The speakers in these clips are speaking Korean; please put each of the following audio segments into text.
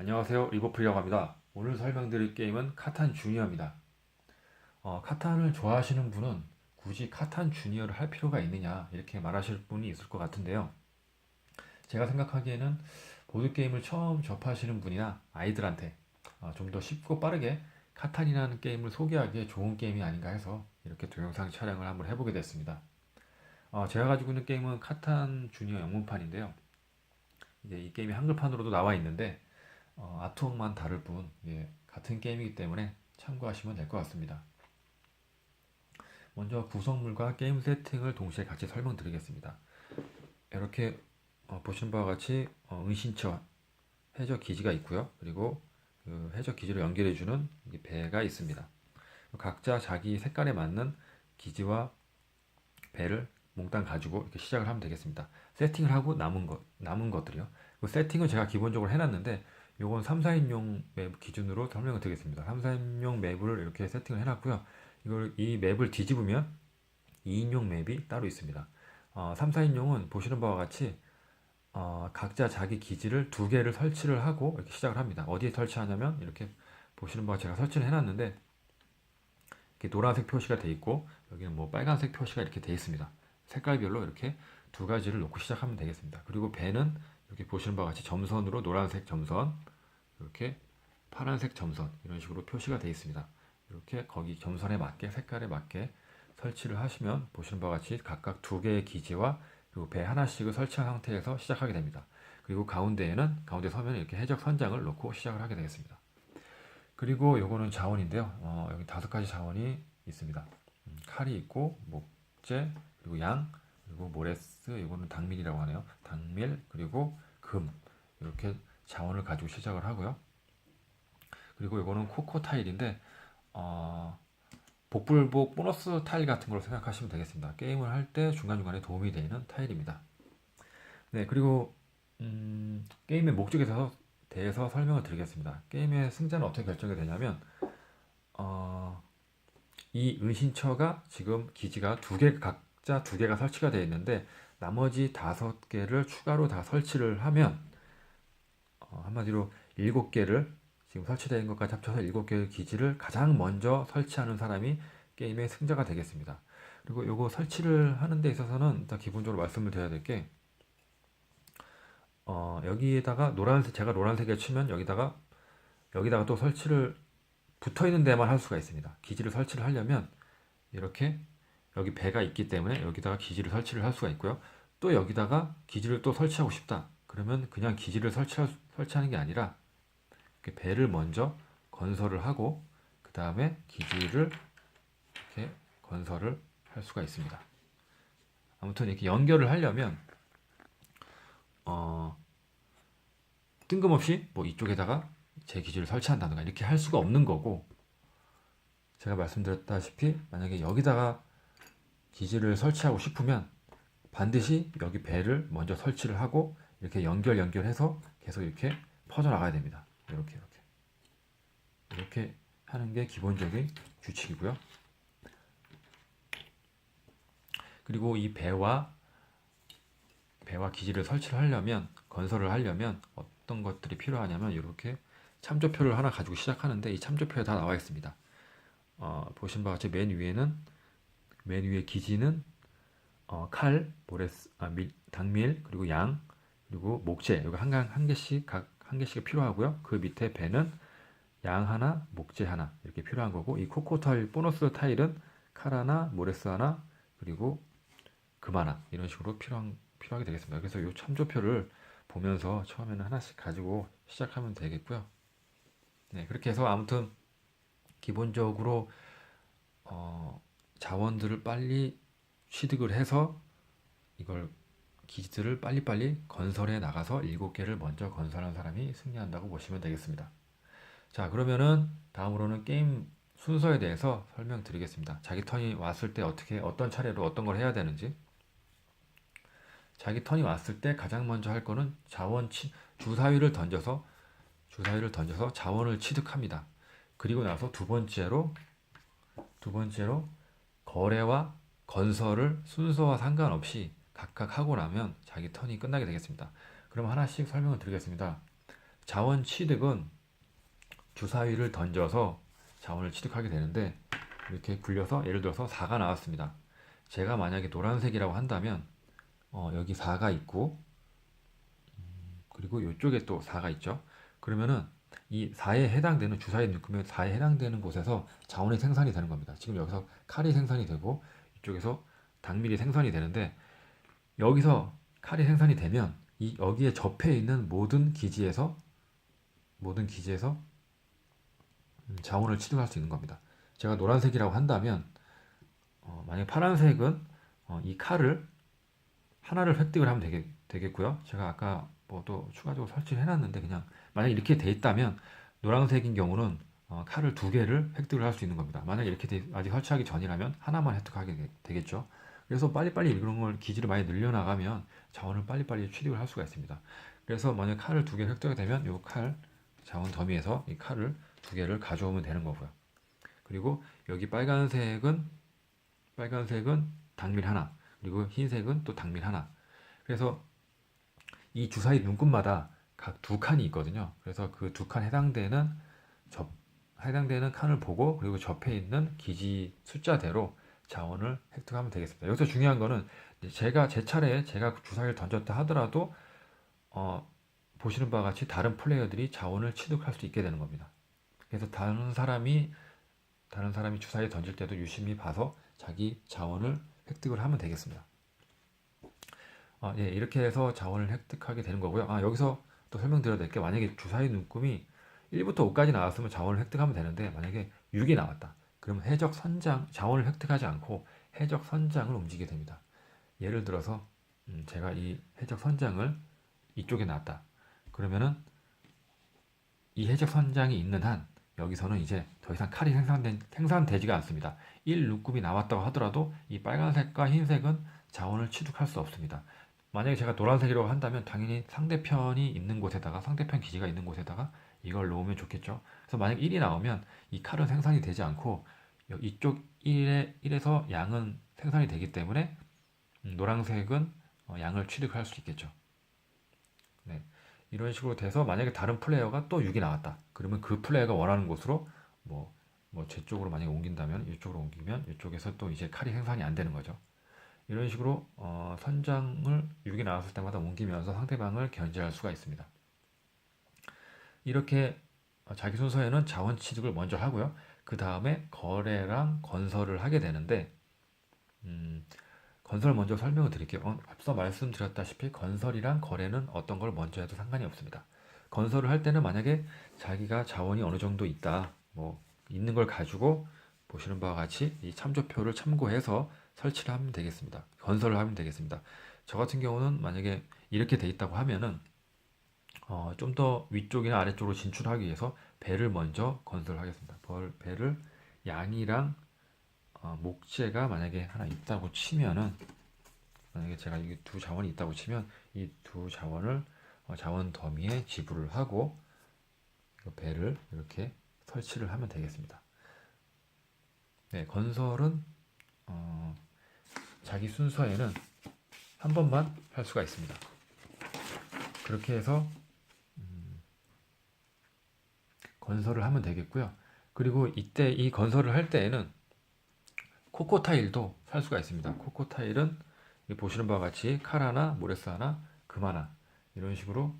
안녕하세요. 리버풀이라고 합니다. 오늘 설명드릴 게임은 카탄 주니어입니다. 카탄을 좋아하시는 분은 굳이 카탄 주니어를 할 필요가 있느냐 이렇게 말하실 분이 있을 것 같은데요. 제가 생각하기에는 보드게임을 처음 접하시는 분이나 아이들한테 좀 더 쉽고 빠르게 카탄이라는 게임을 소개하기에 좋은 게임이 아닌가 해서 이렇게 동영상 촬영을 한번 해보게 됐습니다. 제가 가지고 있는 게임은 카탄 주니어 영문판인데요. 이제 이 게임이 한글판으로도 나와 있는데 아트웍만 다를 뿐 같은 게임이기 때문에 참고하시면 될 것 같습니다. 먼저 구성물과 게임 세팅을 동시에 같이 설명드리겠습니다. 이렇게 보시는 바와 같이 은신처 해적 기지가 있고요. 그리고 그 해적 기지로 연결해주는 배가 있습니다. 각자 자기 색깔에 맞는 기지와 배를 몽땅 가지고 이렇게 시작을 하면 되겠습니다. 세팅을 하고 남은 것들이요. 그 세팅은 제가 기본적으로 해놨는데 요건 3, 4인용 맵 기준으로 설명을 드리겠습니다. 3, 4인용 맵을 이렇게 세팅을 해놨고요. 이 맵을 뒤집으면 2인용 맵이 따로 있습니다. 3, 4인용은 보시는 바와 같이 각자 자기 기지를 두 개를 설치를 하고 이렇게 시작을 합니다. 어디에 설치하냐면 이렇게 보시는 바와 제가 설치를 해놨는데 이렇게 노란색 표시가 돼 있고 여기는 뭐 빨간색 표시가 이렇게 돼 있습니다. 색깔별로 이렇게 두 가지를 놓고 시작하면 되겠습니다. 그리고 배는 이렇게 보시는 바와 같이 점선으로 노란색 점선, 이렇게 파란색 점선 이런 식으로 표시가 되어 있습니다. 이렇게 거기 점선에 맞게 색깔에 맞게 설치를 하시면 보시는 바와 같이 각각 두 개의 기지와 그리고 배 하나씩을 설치한 상태에서 시작하게 됩니다. 그리고 가운데 서면 이렇게 해적 선장을 놓고 시작을 하게 되겠습니다. 그리고 요거는 자원인데요. 여기 5가지 자원이 있습니다. 칼이 있고 목재 그리고 양 그리고 모레스 이거는 당밀이라고 하네요. 당밀 그리고 금 이렇게 자원을 가지고 시작을 하고요. 그리고 이거는 코코 타일인데 복불복 보너스 타일 같은 걸로 생각하시면 되겠습니다. 게임을 할 때 중간중간에 도움이 되는 타일입니다. 네, 그리고 게임의 목적에 대해서 설명을 드리겠습니다. 게임의 승자는 어떻게 결정이 되냐면 이 은신처가 지금 기지가 각자 두 개가 설치가 되어 있는데 나머지 5개를 추가로 다 설치를 하면 한마디로 7개를 지금 설치되어 있는 것까지 합쳐서 7개의 기지를 가장 먼저 설치하는 사람이 게임의 승자가 되겠습니다. 그리고 이거 설치를 하는 데 있어서는 일단 기본적으로 말씀을 드려야 될 게 여기에다가 제가 노란색에 치면 여기다가 또 설치를 붙어 있는 데만 할 수가 있습니다. 기지를 설치를 하려면 이렇게 여기 배가 있기 때문에 여기다가 기지를 설치를 할 수가 있고요. 또 여기다가 기지를 또 설치하고 싶다. 그러면 그냥 기지를 설치하는 게 아니라 이렇게 배를 먼저 건설을 하고 그 다음에 기지를 이렇게 건설을 할 수가 있습니다. 아무튼 이렇게 연결을 하려면 뜬금없이 뭐 이쪽에다가 제 기지를 설치한다든가 이렇게 할 수가 없는 거고, 제가 말씀드렸다시피 만약에 여기다가 기지를 설치하고 싶으면 반드시 여기 배를 먼저 설치를 하고 이렇게 연결해서 계속 이렇게 퍼져나가야 됩니다. 이렇게 하는 게 기본적인 규칙이고요. 그리고 이 배와 기지를 건설을 하려면 어떤 것들이 필요하냐면 이렇게 참조표를 하나 가지고 시작하는데 이 참조표에 다 나와 있습니다. 보신 바와 같이 맨 위에 기지는 칼, 당밀, 그리고 양, 그리고 목재 여기 한 개씩 한 개씩 필요하고요. 그 밑에 배는 양 하나, 목재 하나 이렇게 필요한 거고, 이 코코 타일 보너스 타일은 칼 하나, 모레스 하나, 그리고 금 하나 이런 식으로 필요하게 되겠습니다. 그래서 이 참조표를 보면서 처음에는 하나씩 가지고 시작하면 되겠고요. 네, 그렇게 해서 아무튼 기본적으로 자원들을 빨리 취득을 해서 이걸 기지들을 빨리빨리 건설해 나가서 7개를 먼저 건설한 사람이 승리한다고 보시면 되겠습니다. 자, 그러면은 다음으로는 게임 순서에 대해서 설명드리겠습니다. 자기 턴이 왔을 때 어떤 차례로 어떤 걸 해야 되는지. 자기 턴이 왔을 때 가장 먼저 할 거는 주사위를 던져서 자원을 취득합니다. 그리고 나서 두 번째로 거래와 건설을 순서와 상관없이 각각 하고 나면 자기 턴이 끝나게 되겠습니다. 그럼 하나씩 설명을 드리겠습니다. 자원 취득은 주사위를 던져서 자원을 취득하게 되는데, 이렇게 굴려서 예를 들어서 4가 나왔습니다. 제가 만약에 노란색이라고 한다면 여기 4가 있고, 그리고 이쪽에 또 4가 있죠. 그러면은 이 4에 해당되는, 주사위 묶으면 4에 해당되는 곳에서 자원이 생산이 되는 겁니다. 지금 여기서 칼이 생산이 되고 이쪽에서 당밀이 생산이 되는데, 여기서 칼이 생산이 되면 여기에 접해 있는 모든 기지에서 자원을 취득할 수 있는 겁니다. 제가 노란색이라고 한다면 만약 파란색은 이 칼을 하나를 획득을 하면 되겠고요. 제가 아까 뭐 또 추가적으로 설치를 해놨는데, 그냥 만약 이렇게 돼 있다면 노란색인 경우는 칼을 2개를 획득을 할 수 있는 겁니다. 만약 이렇게 아직 설치하기 전이라면 하나만 획득하게 되겠죠. 그래서 빨리빨리 이런 걸 기지를 많이 늘려나가면 자원을 빨리빨리 취득을 할 수가 있습니다. 그래서 만약 칼을 2개 획득이 되면 이 칼 자원 더미에서 이 칼을 2개를 가져오면 되는 거고요. 그리고 여기 빨간색은 당밀 하나, 그리고 흰색은 또 당밀 하나. 그래서 이 주사위 눈금마다 각 2칸이 있거든요. 그래서 그 2칸 해당되는 칸을 보고, 그리고 접해 있는 기지 숫자대로 자원을 획득하면 되겠습니다. 여기서 중요한 거는, 제 차례에 제가 주사위를 던졌다 하더라도 보시는 바와 같이 다른 플레이어들이 자원을 취득할 수 있게 되는 겁니다. 그래서 다른 사람이 주사위 던질 때도 유심히 봐서 자기 자원을 획득을 하면 되겠습니다. 예, 이렇게 해서 자원을 획득하게 되는 거고요. 여기서 또 설명드려야 될 게, 만약에 주사위 눈금이 1부터 5까지 나왔으면 자원을 획득하면 되는데, 만약에 6이 나왔다. 그러면 자원을 획득하지 않고 해적 선장을 움직이게 됩니다. 예를 들어서 제가 이 해적 선장을 이쪽에 놨다. 그러면은 이 해적 선장이 있는 한 여기서는 이제 더 이상 칼이 생산되지가 않습니다. 1 눈금이 나왔다고 하더라도 이 빨간색과 흰색은 자원을 취득할 수 없습니다. 만약에 제가 노란색이라고 한다면 당연히 상대편 기지가 있는 곳에다가 이걸 놓으면 좋겠죠. 그래서 만약 1이 나오면 이 칼은 생산이 되지 않고 이쪽 1에서 양은 생산이 되기 때문에 노란색은 양을 취득할 수 있겠죠. 네. 이런 식으로 돼서 만약에 다른 플레이어가 또 6이 나왔다. 그러면 그 플레이어가 원하는 곳으로 제 쪽으로 만약에 옮긴다면, 이쪽으로 옮기면 이쪽에서 또 이제 칼이 생산이 안 되는 거죠. 이런 식으로 선장을 6이 나왔을 때마다 옮기면서 상대방을 견제할 수가 있습니다. 이렇게 자기 순서에는 자원 취득을 먼저 하고요. 그 다음에 거래랑 건설을 하게 되는데, 건설 먼저 설명을 드릴게요. 앞서 말씀드렸다시피 건설이랑 거래는 어떤 걸 먼저 해도 상관이 없습니다. 건설을 할 때는 만약에 자기가 자원이 어느 정도 있다, 있는 걸 가지고 보시는 바와 같이 이 참조표를 참고해서 설치를 하면 되겠습니다. 건설을 하면 되겠습니다. 저 같은 경우는 만약에 이렇게 돼 있다고 하면은 좀 더 위쪽이나 아래쪽으로 진출하기 위해서 배를 먼저 건설하겠습니다. 배를 양이랑 목재가 만약에 하나 있다고 치면은, 만약에 제가 이 두 자원이 있다고 치면 이 두 자원을 자원 더미에 지불을 하고 배를 이렇게 설치를 하면 되겠습니다. 네, 건설은 자기 순서에는 한 번만 할 수가 있습니다. 그렇게 해서 건설을 하면 되겠고요. 그리고 이때 이 건설을 할 때에는 코코 타일도 살 수가 있습니다. 코코 타일은 보시는 바와 같이 칼 하나, 모래스 하나, 금 하나, 이런 식으로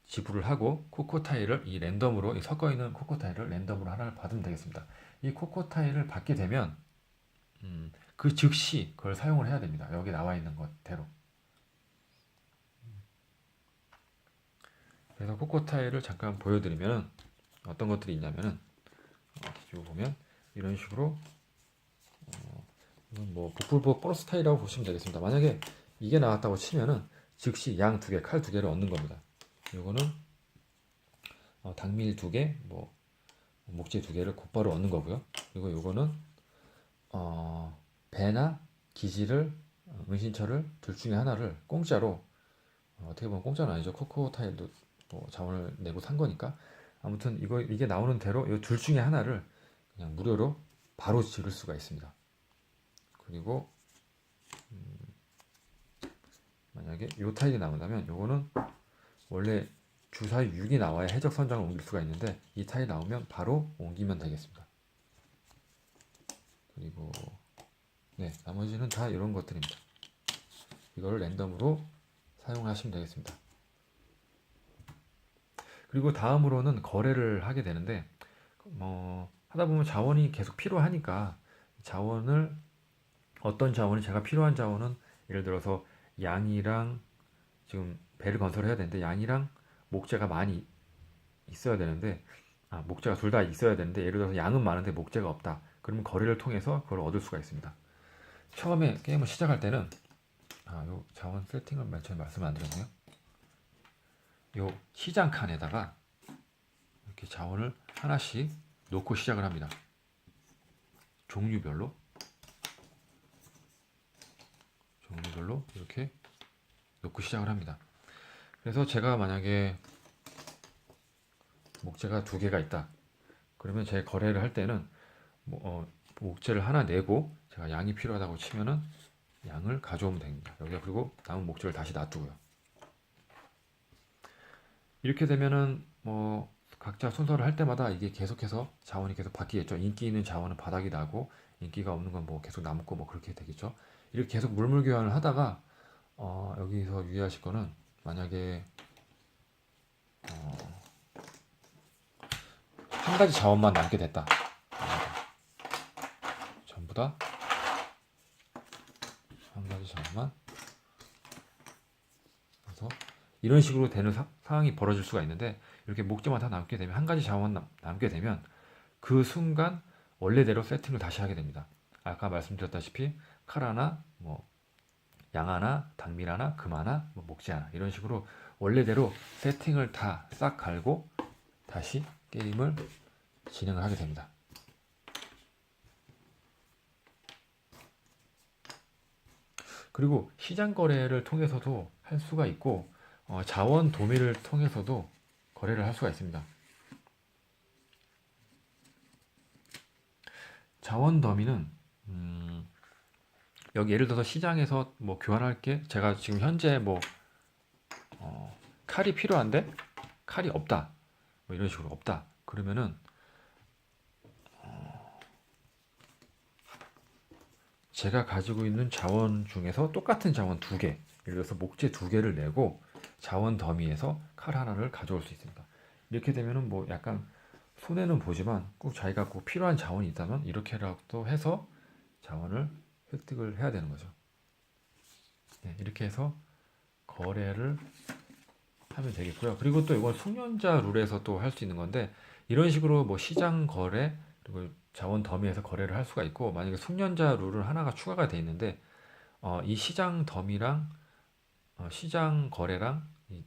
지불을 하고, 코코 타일을 랜덤으로 섞어 있는 코코 타일을 랜덤으로 하나를 받으면 되겠습니다. 이 코코 타일을 받게 되면 그 즉시 그걸 사용을 해야 됩니다. 여기 나와 있는 것대로. 그래서 코코 타일을 잠깐 보여드리면 어떤 것들이 있냐면은, 뒤집어 보면 이런 식으로 이건 북불복 보너스 타일이라고 보시면 되겠습니다. 만약에 이게 나왔다고 치면은 즉시 양 2개, 칼 2개를 얻는 겁니다. 요거는 당밀 2개, 목재 2개를 곧바로 얻는 거고요. 그리고 요거는 배나 기지를, 은신처를 둘 중에 하나를 공짜로, 어떻게 보면 공짜는 아니죠. 코코 타일도 자원을 내고 산 거니까. 아무튼 이게 나오는 대로 이 둘 중에 하나를 그냥 무료로 바로 지를 수가 있습니다. 그리고 만약에 이 타일이 나온다면 요거는 원래 주사위 6이 나와야 해적 선장을 옮길 수가 있는데 이 타일 나오면 바로 옮기면 되겠습니다. 그리고 네, 나머지는 다 이런 것들입니다. 이걸 랜덤으로 사용하시면 되겠습니다. 그리고 다음으로는 거래를 하게 되는데 하다 보면 자원이 계속 필요하니까 자원을 어떤 자원이 제가 필요한 자원은 예를 들어서 양이랑 지금 배를 건설해야 되는데 양이랑 목재가 많이 있어야 되는데 목재가 둘 다 있어야 되는데 예를 들어서 양은 많은데 목재가 없다. 그러면 거래를 통해서 그걸 얻을 수가 있습니다. 처음에 게임을 시작할 때는 요 자원 세팅을 맨 처음에 말씀 안 드렸네요. 요 시장 칸에다가 이렇게 자원을 하나씩 놓고 시작을 합니다. 종류별로 이렇게 놓고 시작을 합니다. 그래서 제가 만약에 목재가 2개가 있다. 그러면 제 거래를 할 때는 목재를 하나 내고 제가 양이 필요하다고 치면은 양을 가져오면 됩니다. 여기다 그리고 남은 목재를 다시 놔두고요. 이렇게 되면은 각자 순서를 할 때마다 이게 계속해서 자원이 계속 바뀌겠죠. 인기 있는 자원은 바닥이 나고 인기가 없는 건 계속 남고 그렇게 되겠죠. 이렇게 계속 물물 교환을 하다가 여기서 유의하실 거는 만약에 한 가지 자원만 남게 됐다. 전부 다 한 가지 자원만. 그래서 이런 식으로 되는 상황이 벌어질 수가 있는데 이렇게 목재만 다 남게 되면 한 가지 자원 남게 되면 그 순간 원래대로 세팅을 다시 하게 됩니다. 아까 말씀드렸다시피 칼 하나, 양 하나, 당밀 하나, 금 하나, 목재 하나 이런 식으로 원래대로 세팅을 다 싹 갈고 다시 게임을 진행을 하게 됩니다. 그리고 시장 거래를 통해서도 할 수가 있고 자원 도매를 통해서도 거래를 할 수가 있습니다. 자원 더미는 여기 예를 들어서 시장에서 교환할 게 제가 지금 현재 칼이 필요한데 칼이 없다. 이런 식으로 없다. 그러면은 제가 가지고 있는 자원 중에서 똑같은 자원 2개, 예를 들어서 목재 2개를 내고 자원 더미에서 칼 하나를 가져올 수 있습니다. 이렇게 되면은 약간 손해는 보지만 꼭 자기가 꼭 필요한 자원이 있다면 이렇게라도 해서 자원을 획득을 해야 되는 거죠. 네, 이렇게 해서 거래를 하면 되겠고요. 그리고 또 이건 숙련자 룰에서 또 할 수 있는 건데 이런 식으로 시장 거래 그리고 자원 더미에서 거래를 할 수가 있고 만약에 숙련자 룰은 하나가 추가가 돼 있는데 이 시장 더미랑 시장 거래랑 이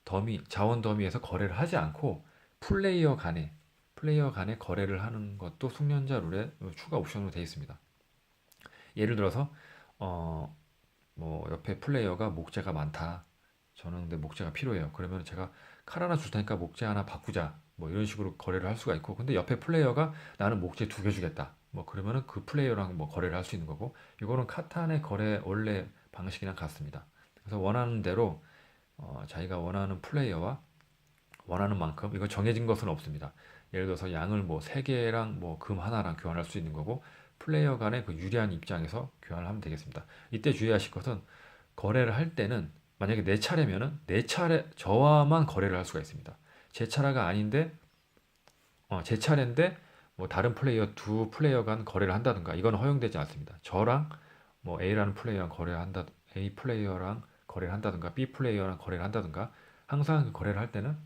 더미 자원 더미에서 거래를 하지 않고 플레이어 간에 거래를 하는 것도 숙련자 룰에 추가 옵션으로 되어 있습니다. 예를 들어서 옆에 플레이어가 목재가 많다. 저는 근데 목재가 필요해요. 그러면 제가 칼 하나 줄 테니까 목재 하나 바꾸자. 이런 식으로 거래를 할 수가 있고, 근데 옆에 플레이어가 나는 목재 2개 주겠다. 그러면은 그 플레이어랑 거래를 할 수 있는 거고, 이거는 카탄의 거래 원래 방식이랑 같습니다. 그래서 원하는 대로 자기가 원하는 플레이어와 원하는 만큼 이거 정해진 것은 없습니다. 예를 들어서 양을 3개랑 금 하나랑 교환할 수 있는 거고 플레이어 간의 그 유리한 입장에서 교환을 하면 되겠습니다. 이때 주의하실 것은 거래를 할 때는 만약에 내 차례면은 내 차례 저와만 거래를 할 수가 있습니다. 제 차례가 아닌데 제 차례인데 다른 플레이어 2플레이어 간 거래를 한다든가 이건 허용되지 않습니다. 저랑 A라는 플레이어랑 거래한다 A 플레이어랑 거래를 한다든가 B 플레이어랑 거래를 한다든가 항상 그 거래를 할 때는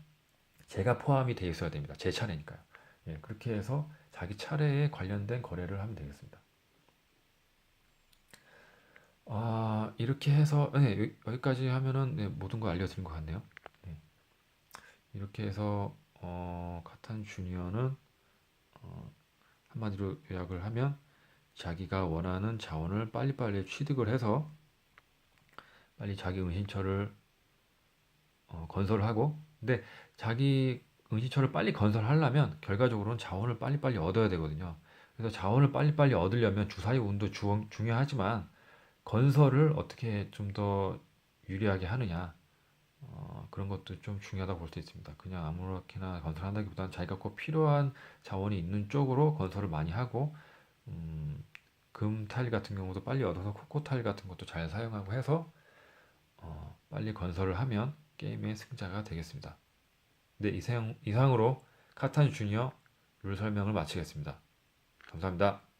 제가 포함이 되어 있어야 됩니다. 제 차례니까요. 예, 그렇게 해서 자기 차례에 관련된 거래를 하면 되겠습니다. 이렇게 해서 네, 여기까지 하면은 네, 모든 거 알려드린 것 같네요. 네, 이렇게 해서 카탄 주니어는 한마디로 요약을 하면 자기가 원하는 자원을 빨리빨리 취득을 해서 빨리 자기 은신처를 건설하고 근데 자기 은신처를 빨리 건설하려면 결과적으로는 자원을 빨리빨리 얻어야 되거든요. 그래서 자원을 빨리빨리 얻으려면 주사위 운도 중요하지만 건설을 어떻게 좀 더 유리하게 하느냐 그런 것도 좀 중요하다고 볼 수 있습니다. 그냥 아무렇게나 건설한다기보다는 자기가 꼭 필요한 자원이 있는 쪽으로 건설을 많이 하고 음, 금 타일 같은 경우도 빨리 얻어서 코코 타일 같은 것도 잘 사용하고 해서 빨리 건설을 하면 게임의 승자가 되겠습니다. 네, 이상으로 카탄 주니어 룰 설명을 마치겠습니다. 감사합니다.